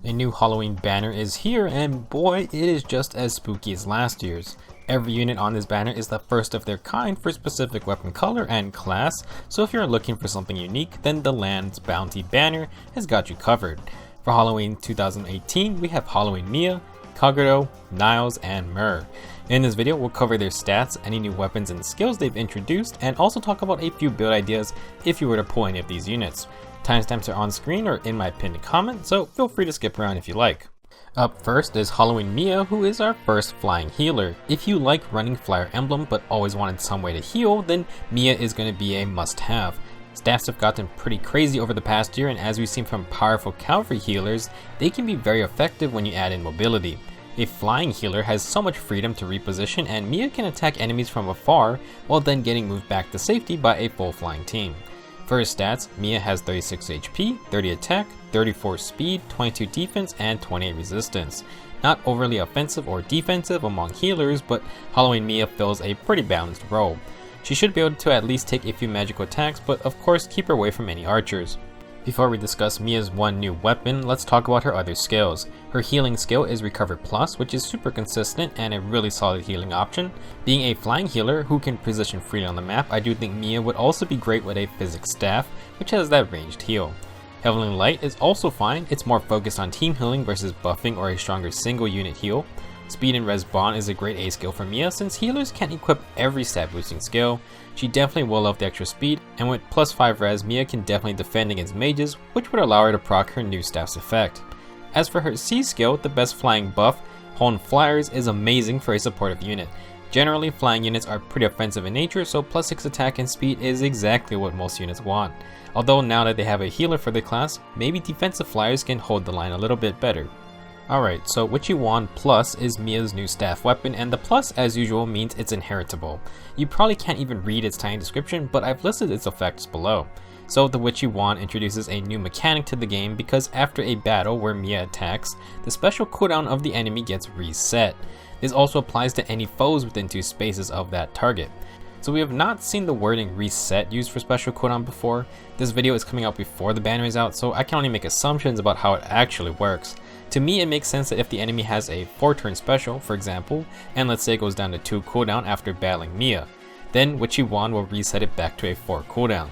A new Halloween banner is here, and boy, it is just as spooky as last year's. Every unit on this banner is the first of their kind for specific weapon color and class, so if you're looking for something unique, then the Land's Bounty banner has got you covered. For Halloween 2018, we have Halloween Myrrh, Kagero, Niles, and Myrrh. In this video, we'll cover their stats, any new weapons and skills they've introduced, and also talk about a few build ideas if you were to pull any of these units. Timestamps are on screen or in my pinned comment, so feel free to skip around if you like. Up first is Halloween Myrrh, who is our first flying healer. If you like running Flyer Emblem but always wanted some way to heal, then Myrrh is going to be a must-have. Staffs have gotten pretty crazy over the past year, and as we've seen from powerful cavalry healers, they can be very effective when you add in mobility. A flying healer has so much freedom to reposition, and Myrrh can attack enemies from afar while then getting moved back to safety by a full flying team. For his stats, Myrrh has 36 HP, 30 attack, 34 speed, 22 defense, and 28 resistance. Not overly offensive or defensive among healers, but Halloween Myrrh fills a pretty balanced role. She should be able to at least take a few magical attacks, but of course keep her away from any archers. Before we discuss Myrrh's one new weapon, let's talk about her other skills. Her healing skill is Recover Plus, which is super consistent and a really solid healing option. Being a flying healer who can position freely on the map, I do think Myrrh would also be great with a Physics Staff, which has that ranged heal. Heavenly Light is also fine, it's more focused on team healing versus buffing or a stronger single unit heal. Speed and Res Bond is a great A skill for Myrrh since healers can't equip every stat boosting skill. She definitely will love the extra speed, and with plus 5 res, Myrrh can definitely defend against mages, which would allow her to proc her new staff's effect. As for her C skill, the best flying buff, Honed Flyers, is amazing for a supportive unit. Generally, flying units are pretty offensive in nature, so plus 6 attack and speed is exactly what most units want. Although now that they have a healer for the class, maybe defensive flyers can hold the line a little bit better. Alright, so Witchy Wand Plus is Myrrh's new staff weapon, and the plus as usual means it's inheritable. You probably can't even read its tiny description, but I've listed its effects below. So the Witchy Wand introduces a new mechanic to the game because after a battle where Myrrh attacks, the special cooldown of the enemy gets reset. This also applies to any foes within 2 spaces of that target. So we have not seen the wording reset used for special cooldown before. This video is coming out before the banner is out, so I can only make assumptions about how it actually works. To me, it makes sense that if the enemy has a 4-turn special, for example, and let's say it goes down to 2 cooldown after battling Myrrh, then Witchy Wand will reset it back to a 4 cooldown.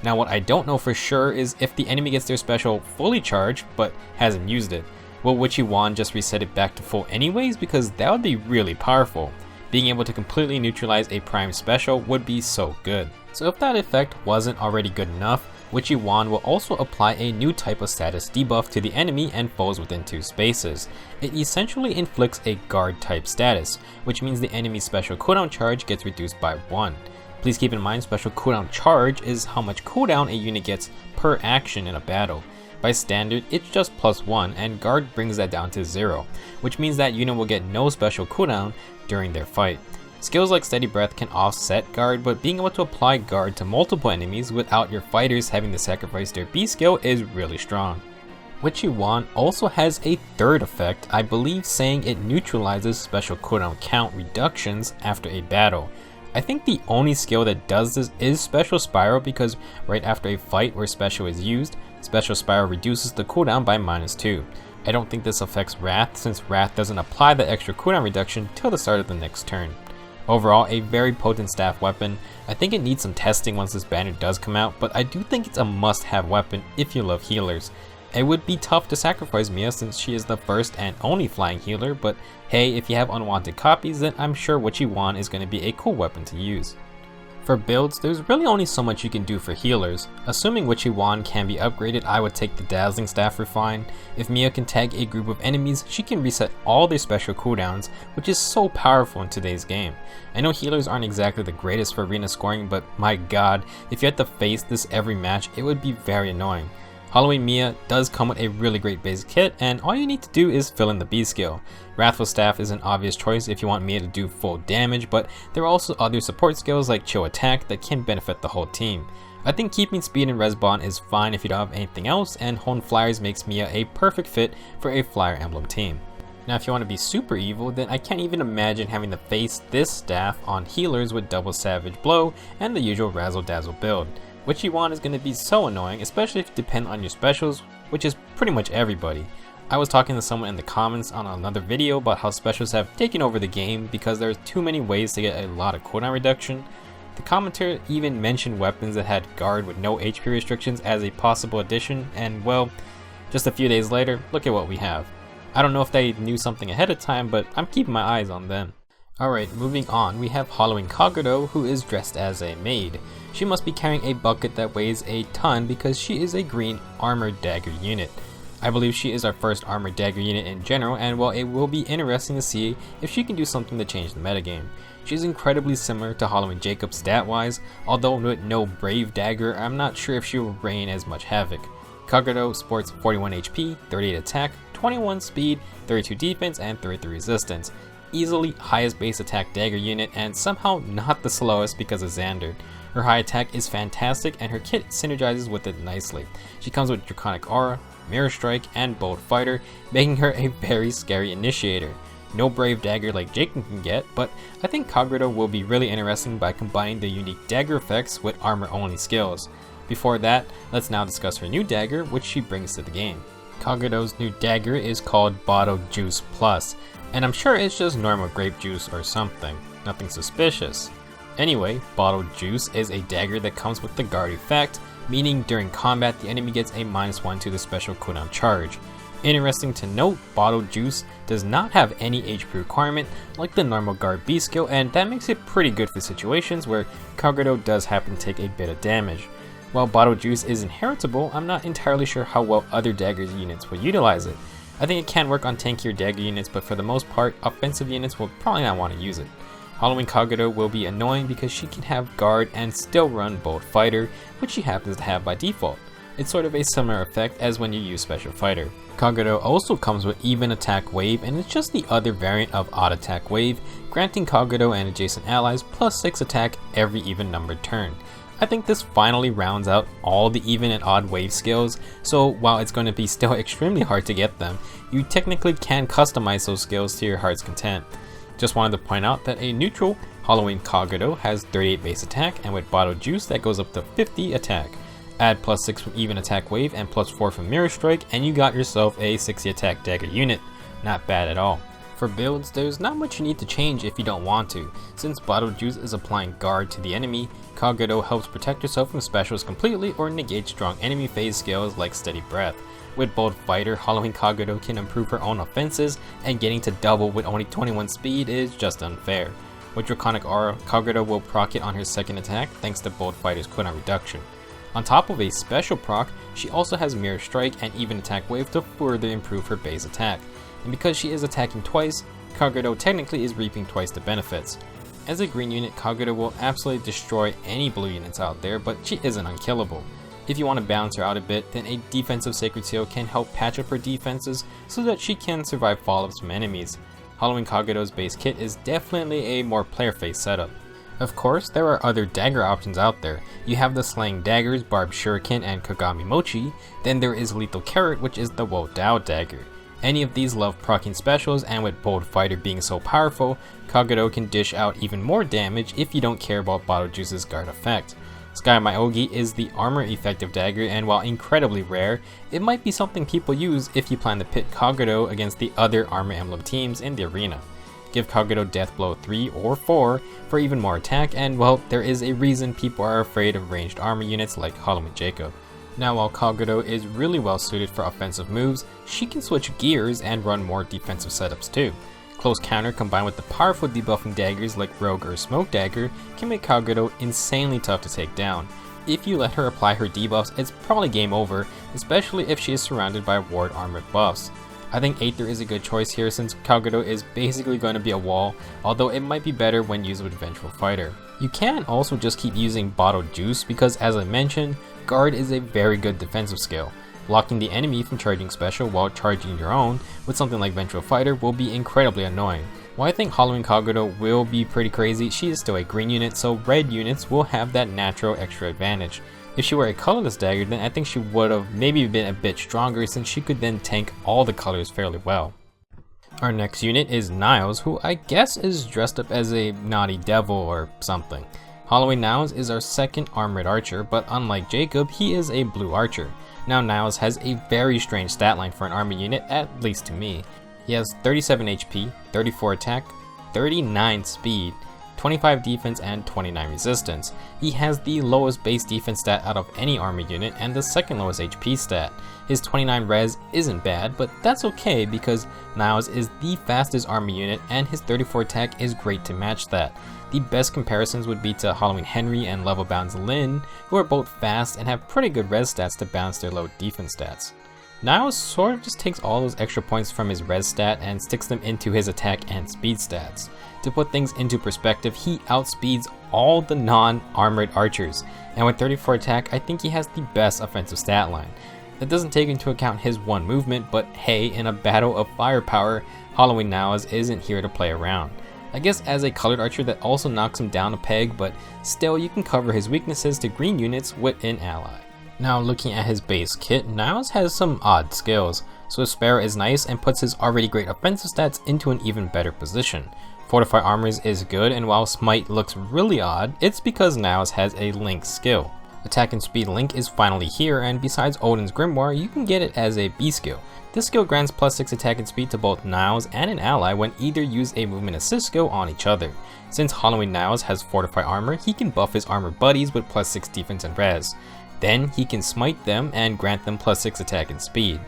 Now what I don't know for sure is if the enemy gets their special fully charged but hasn't used it, will Witchy Wand just reset it back to full anyways, because that would be really powerful. Being able to completely neutralize a prime special would be so good. So if that effect wasn't already good enough, Witchy Wand will also apply a new type of status debuff to the enemy and foes within 2 spaces. It essentially inflicts a guard type status, which means the enemy's special cooldown charge gets reduced by 1. Please keep in mind special cooldown charge is how much cooldown a unit gets per action in a battle. By standard, it's just plus 1, and guard brings that down to 0, which means that unit will get no special cooldown during their fight. Skills like Steady Breath can offset guard, but being able to apply guard to multiple enemies without your fighters having to sacrifice their B skill is really strong. Witchy Wand also has a third effect, I believe saying it neutralizes special cooldown count reductions after a battle. I think the only skill that does this is Special Spiral, because right after a fight where special is used, Special Spiral reduces the cooldown by -2. I don't think this affects Wrath, since Wrath doesn't apply the extra cooldown reduction till the start of the next turn. Overall, a very potent staff weapon. I think it needs some testing once this banner does come out, but I do think it's a must-have weapon if you love healers. It would be tough to sacrifice Myrrh since she is the first and only flying healer, but hey, if you have unwanted copies, then I'm sure Witchy Wand is going to be a cool weapon to use. For builds, there's really only so much you can do for healers. Assuming Witchy Wand can be upgraded, I would take the Dazzling Staff Refine. If Myrrh can tag a group of enemies, she can reset all their special cooldowns, which is so powerful in today's game. I know healers aren't exactly the greatest for arena scoring, but my god, if you had to face this every match, it would be very annoying. Halloween Myrrh does come with a really great base kit, and all you need to do is fill in the B skill. Wrathful Staff is an obvious choice if you want Myrrh to do full damage, but there are also other support skills like Chill Attack that can benefit the whole team. I think keeping speed and res bond is fine if you don't have anything else, and Honed Flyers makes Myrrh a perfect fit for a Flyer Emblem team. Now if you want to be super evil, then I can't even imagine having to face this staff on healers with double Savage Blow and the usual Razzle Dazzle build. Witchy Wand is going to be so annoying, especially if you depend on your specials, which is pretty much everybody. I was talking to someone in the comments on another video about how specials have taken over the game because there's too many ways to get a lot of cooldown reduction. The commenter even mentioned weapons that had guard with no HP restrictions as a possible addition, and well, just a few days later, look at what we have. I don't know if they knew something ahead of time, but I'm keeping my eyes on them. Alright, moving on, we have Halloween Kagero, who is dressed as a maid. She must be carrying a bucket that weighs a ton because she is a green armored dagger unit. I believe she is our first armored dagger unit in general, and while it will be interesting to see if she can do something to change the metagame. She is incredibly similar to Halloween Jacob stat-wise, although with no brave dagger, I'm not sure if she will rain as much havoc. Kagero sports 41 HP, 38 attack, 21 speed, 32 defense, and 33 resistance. Easily highest base attack dagger unit, and somehow not the slowest because of Xander. Her high attack is fantastic, and her kit synergizes with it nicely. She comes with Draconic Aura, Mirror Strike, and Bold Fighter, making her a very scary initiator. No brave dagger like Jacob can get, but I think Kagero will be really interesting by combining the unique dagger effects with armor only skills. Before that, let's now discuss her new dagger, which she brings to the game. Kagero's new dagger is called Bottle Juice Plus, and I'm sure it's just normal grape juice or something, nothing suspicious. Anyway, Bottle Juice is a dagger that comes with the guard effect, meaning during combat the enemy gets a -1 to the special cooldown charge. Interesting to note, Bottle Juice does not have any HP requirement like the normal guard B skill, and that makes it pretty good for situations where Kagero does happen to take a bit of damage. While Bottle Juice is inheritable, I'm not entirely sure how well other dagger units will utilize it. I think it can work on tankier dagger units, but for the most part, offensive units will probably not want to use it. Halloween Kagero will be annoying because she can have guard and still run Bold Fighter, which she happens to have by default. It's sort of a similar effect as when you use Special Fighter. Kagero also comes with Even Attack Wave, and it's just the other variant of Odd Attack Wave, granting Kagero and adjacent allies +6 attack every even numbered turn. I think this finally rounds out all the even and odd wave skills, so while it's going to be still extremely hard to get them, you technically can customize those skills to your heart's content. Just wanted to point out that a neutral Halloween Kagero has 38 base attack, and with Bottle Juice that goes up to 50 attack. Add +6 from Even Attack Wave and +4 from Mirror Strike, and you got yourself a 60 attack dagger unit. Not bad at all. For builds, there's not much you need to change if you don't want to. Since Bottle Juice is applying guard to the enemy, Kagero helps protect yourself from specials completely or negate strong enemy phase skills like Steady Breath. With Bold Fighter, Halloween Kagero can improve her own offenses, and getting to double with only 21 speed is just unfair. With Draconic Aura, Kagero will proc it on her second attack thanks to Bold Fighter's cooldown reduction. On top of a special proc, she also has Mirror Strike and Even Attack Wave to further improve her base attack. And because she is attacking twice, Kagero technically is reaping twice the benefits. As a green unit, Kagero will absolutely destroy any blue units out there, but she isn't unkillable. If you want to balance her out a bit, then a defensive Sacred Seal can help patch up her defenses so that she can survive follow-ups from enemies. Halloween Kagero's base kit is definitely a more player-face setup. Of course, there are other dagger options out there. You have the Slaying Daggers, Barbed Shuriken, and Kagami Mochi. Then there is Lethal Carrot, which is the Wo Dao dagger. Any of these love proccing specials, and with Bold Fighter being so powerful, Kagero can dish out even more damage if you don't care about Bottle Juice's guard effect. Sky Myogi is the armor effective dagger, and while incredibly rare, it might be something people use if you plan to pit Kagero against the other Armor Emblem teams in the arena. Give Kagero Death Blow 3 or 4 for even more attack, and well, there is a reason people are afraid of ranged armor units like Halloween Jacob. Now while Kagero is really well suited for offensive moves, she can switch gears and run more defensive setups too. Close Counter combined with the powerful debuffing daggers like Rogue or Smoke Dagger can make Kagero insanely tough to take down. If you let her apply her debuffs, it's probably game over, especially if she is surrounded by ward armored buffs. I think Aether is a good choice here since Kagero is basically going to be a wall, although it might be better when used with Vengeful Fighter. You can also just keep using Bottle Juice because, as I mentioned, Guard is a very good defensive skill. Blocking the enemy from charging special while charging your own with something like Vengeful Fighter will be incredibly annoying. While I think Halloween Kagero will be pretty crazy, she is still a green unit, so red units will have that natural extra advantage. If she were a colorless dagger, then I think she would have maybe been a bit stronger since she could then tank all the colors fairly well. Our next unit is Niles, who I guess is dressed up as a naughty devil or something. Halloween Niles is our second armored archer, but unlike Jacob, he is a blue archer. Now Niles has a very strange stat line for an army unit, at least to me. He has 37 HP, 34 attack, 39 speed, 25 defense, and 29 resistance. He has the lowest base defense stat out of any army unit and the second lowest HP stat. His 29 res isn't bad, but that's okay because Niles is the fastest army unit and his 34 attack is great to match that. The best comparisons would be to Halloween Henry and Level Bound's Lyn, who are both fast and have pretty good res stats to balance their low defense stats. Niles sort of just takes all those extra points from his res stat and sticks them into his attack and speed stats. To put things into perspective, he outspeeds all the non-armored archers, and with 34 attack, I think he has the best offensive stat line. That doesn't take into account his one movement, but hey, in a battle of firepower, Halloween Niles isn't here to play around. I guess as a colored archer that also knocks him down a peg, but still you can cover his weaknesses to green units with an ally. Now looking at his base kit, Niles has some odd skills. Swift Sparrow is nice and puts his already great offensive stats into an even better position. Fortify Armors is good, and while Smite looks really odd, it's because Niles has a Link skill. Attack and Speed Link is finally here, and besides Odin's Grimoire, you can get it as a B skill. This skill grants +6 attack and speed to both Niles and an ally when either use a movement assist skill on each other. Since Halloween Niles has Fortify Armor, he can buff his armor buddies with +6 defense and res. Then he can smite them and grant them +6 attack and speed.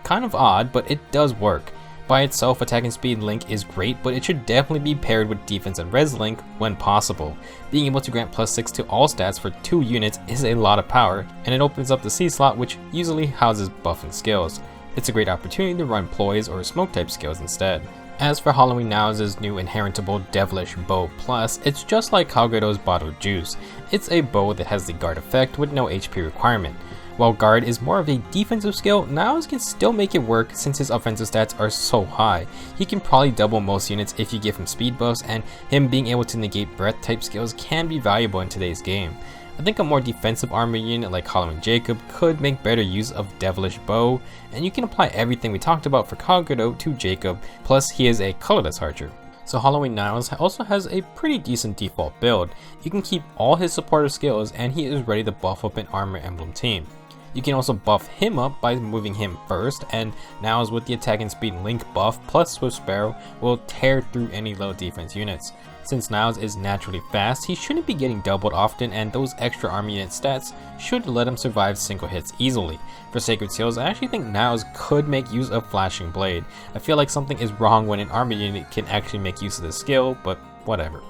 Kind of odd, but it does work. By itself, attack and speed Link is great, but it should definitely be paired with defense and res Link when possible. Being able to grant +6 to all stats for 2 units is a lot of power, and it opens up the C slot, which usually houses buffing skills. It's a great opportunity to run ploys or smoke type skills instead. As for Halloween Niles' new inherentable Devilish Bow Plus, it's just like Kagero's Bottled Juice. It's a bow that has the guard effect with no HP requirement. While guard is more of a defensive skill, Niles can still make it work since his offensive stats are so high. He can probably double most units if you give him speed buffs, and him being able to negate breath type skills can be valuable in today's game. I think a more defensive armor unit like Halloween Jacob could make better use of Devilish Bow, and you can apply everything we talked about for Kagero to Jacob, plus he is a colorless archer. So Halloween Niles also has a pretty decent default build. You can keep all his supportive skills and he is ready to buff up an armor emblem team. You can also buff him up by moving him first, and Niles with the attack and speed Link buff plus Swift Sparrow will tear through any low defense units. Since Niles is naturally fast, he shouldn't be getting doubled often, and those extra army unit stats should let him survive single hits easily. For Sacred Seals, I actually think Niles could make use of Flashing Blade. I feel like something is wrong when an army unit can actually make use of this skill, but whatever.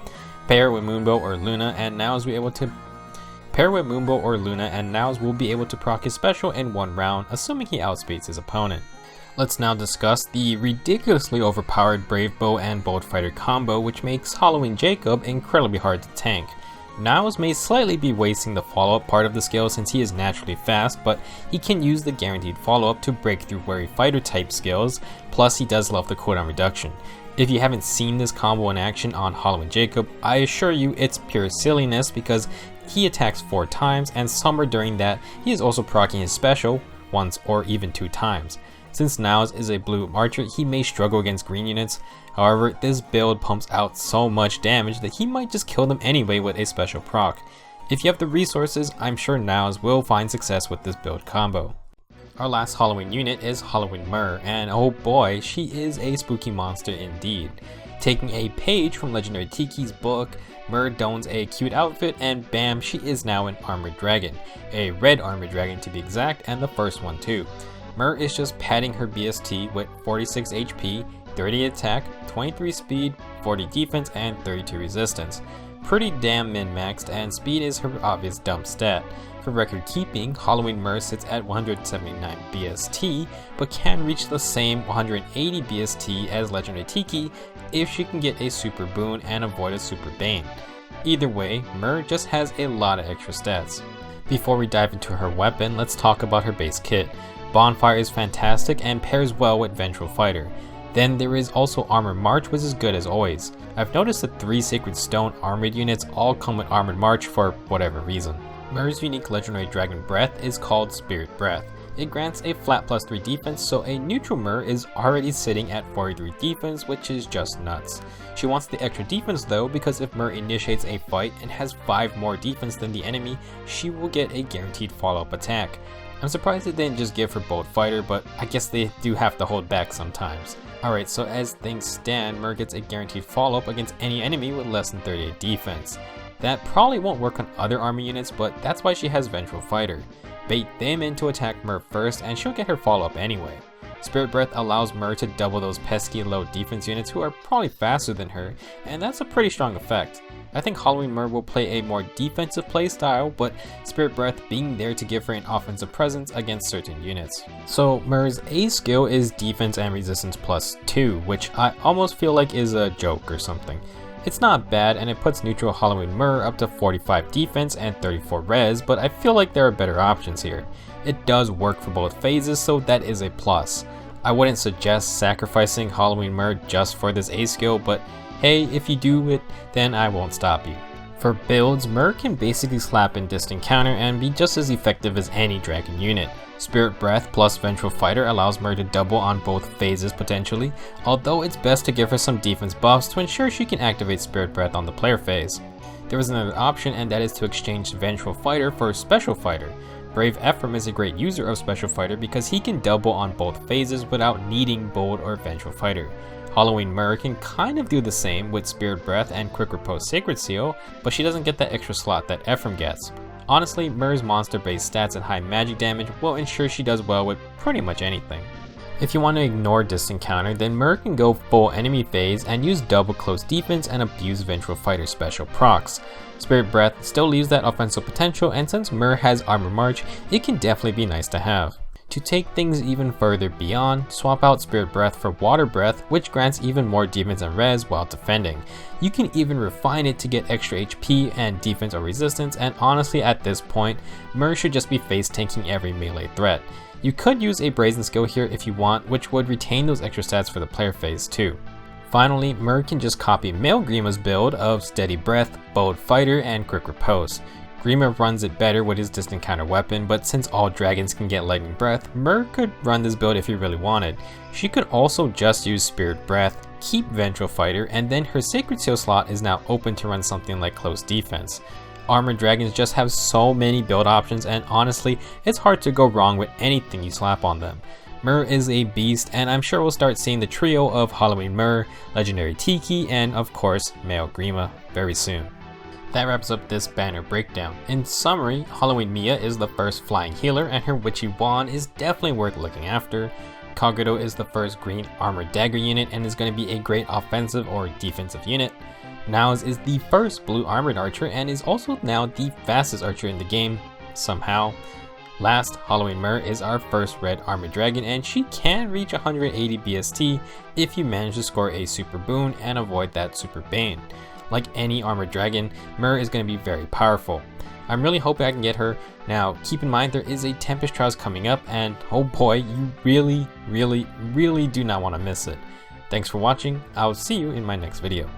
Pair it with Moonbow or Luna, and Niles will be able to Niles will be able to proc his special in one round, assuming he outspeeds his opponent. Let's now discuss the ridiculously overpowered Brave Bow and Bold Fighter combo, which makes Halloween Jacob incredibly hard to tank. Niles may slightly be wasting the follow-up part of the skill since he is naturally fast, but he can use the guaranteed follow-up to break through wary fighter type skills, plus he does love the cooldown reduction. If you haven't seen this combo in action on Halloween Jacob, I assure you it's pure silliness because he attacks 4 times, and somewhere during that he is also proccing his special once or even 2 times. Since Niles is a blue archer, he may struggle against green units. However, this build pumps out so much damage that he might just kill them anyway with a special proc. If you have the resources, I'm sure Niles will find success with this build combo. Our last Halloween unit is Halloween Myrrh, and oh boy, she is a spooky monster indeed. Taking a page from Legendary Tiki's book, Myrrh dons a cute outfit and bam, she is now an armored dragon. A red armored dragon to be exact, and the first one too. Myrrh is just padding her BST with 46 HP, 30 attack, 23 speed, 40 defense, and 32 resistance. Pretty damn min-maxed, and speed is her obvious dump stat. For record keeping, Halloween Myrrh sits at 179 BST, but can reach the same 180 BST as Legendary Tiki if she can get a super boon and avoid a super bane. Either way, Myrrh just has a lot of extra stats. Before we dive into her weapon, let's talk about her base kit. Bonfire is fantastic and pairs well with Vengeful Fighter. Then there is also Armored March, which is good as always. I've noticed that 3 Sacred Stone armored units all come with Armored March for whatever reason. Myrrh's unique legendary dragon breath is called Spirit Breath. It grants a flat +3 defense, so a neutral Myrrh is already sitting at 43 defense, which is just nuts. She wants the extra defense though, because if Myrrh initiates a fight and has 5 more defense than the enemy, she will get a guaranteed follow-up attack. I'm surprised they didn't just give her Bold Fighter, but I guess they do have to hold back sometimes. Alright, so as things stand, Myrrh gets a guaranteed follow-up against any enemy with less than 38 defense. That probably won't work on other army units, but that's why she has Vengeful Fighter. Bait them in to attack Myrrh first and she'll get her follow-up anyway. Spirit Breath allows Myrrh to double those pesky low defense units who are probably faster than her, and that's a pretty strong effect. I think Halloween Myrrh will play a more defensive playstyle, but Spirit Breath being there to give her an offensive presence against certain units. So Myrrh's A skill is defense and resistance plus 2, which I almost feel like is a joke or something. It's not bad and it puts neutral Halloween Myrrh up to 45 defense and 34 res, but I feel like there are better options here. It does work for both phases, so that is a plus. I wouldn't suggest sacrificing Halloween Myrrh just for this A skill, but hey, if you do it, then I won't stop you. For builds, Myrrh can basically slap in Distant Counter and be just as effective as any dragon unit. Spirit Breath plus Vengeful Fighter allows Myrrh to double on both phases potentially, although it's best to give her some defense buffs to ensure she can activate Spirit Breath on the player phase. There is another option, and that is to exchange Vengeful Fighter for Special Fighter. Brave Ephraim is a great user of Special Fighter because he can double on both phases without needing Bold or Vengeful Fighter. Halloween Myrrh can kind of do the same with Spirit Breath and Quick Repose Sacred Seal, but she doesn't get that extra slot that Ephraim gets. Honestly, Myrrh's monster-based stats and high magic damage will ensure she does well with pretty much anything. If you want to ignore Distant Counter, then Myrrh can go full enemy phase and use double close defense and abuse Vengeful Fighter special procs. Spirit Breath still leaves that offensive potential, and since Myrrh has Armor March, it can definitely be nice to have. To take things even further beyond, swap out Spirit Breath for Water Breath, which grants even more defense and res while defending. You can even refine it to get extra HP and defense or resistance, and honestly at this point, Myrrh should just be face tanking every melee threat. You could use a Brazen skill here if you want, which would retain those extra stats for the player phase too. Finally, Myrrh can just copy male GRIMA'S build of Steady Breath, Bold Fighter, and Quick Repose. GRIMA runs it better with his Distant Counter weapon, but since all dragons can get Lightning Breath, Myrrh could run this build if he really wanted. She could also just use Spirit Breath, keep Vengeful Fighter, and then her Sacred Seal slot is now open to run something like Close Defense. Armored dragons just have so many build options, and honestly, it's hard to go wrong with anything you slap on them. Myrrh is a beast, and I'm sure we'll start seeing the trio of Halloween Myrrh, Legendary Tiki, and of course, male GRIMA very soon. That wraps up this banner breakdown. In summary, Halloween Mia is the first flying healer and her witchy wand is definitely worth looking after. Kagero is the first green armored dagger unit and is going to be a great offensive or defensive unit. Niles is the first blue armored archer and is also now the fastest archer in the game, somehow. Last, Halloween Myrrh is our first red armored dragon and she can reach 180 BST if you manage to score a super boon and avoid that super bane. Like any armored dragon, Myrrh is going to be very powerful. I'm really hoping I can get her. Now, keep in mind there is a Tempest Trials coming up and oh boy, you really do not want to miss it. Thanks for watching, I'll see you in my next video.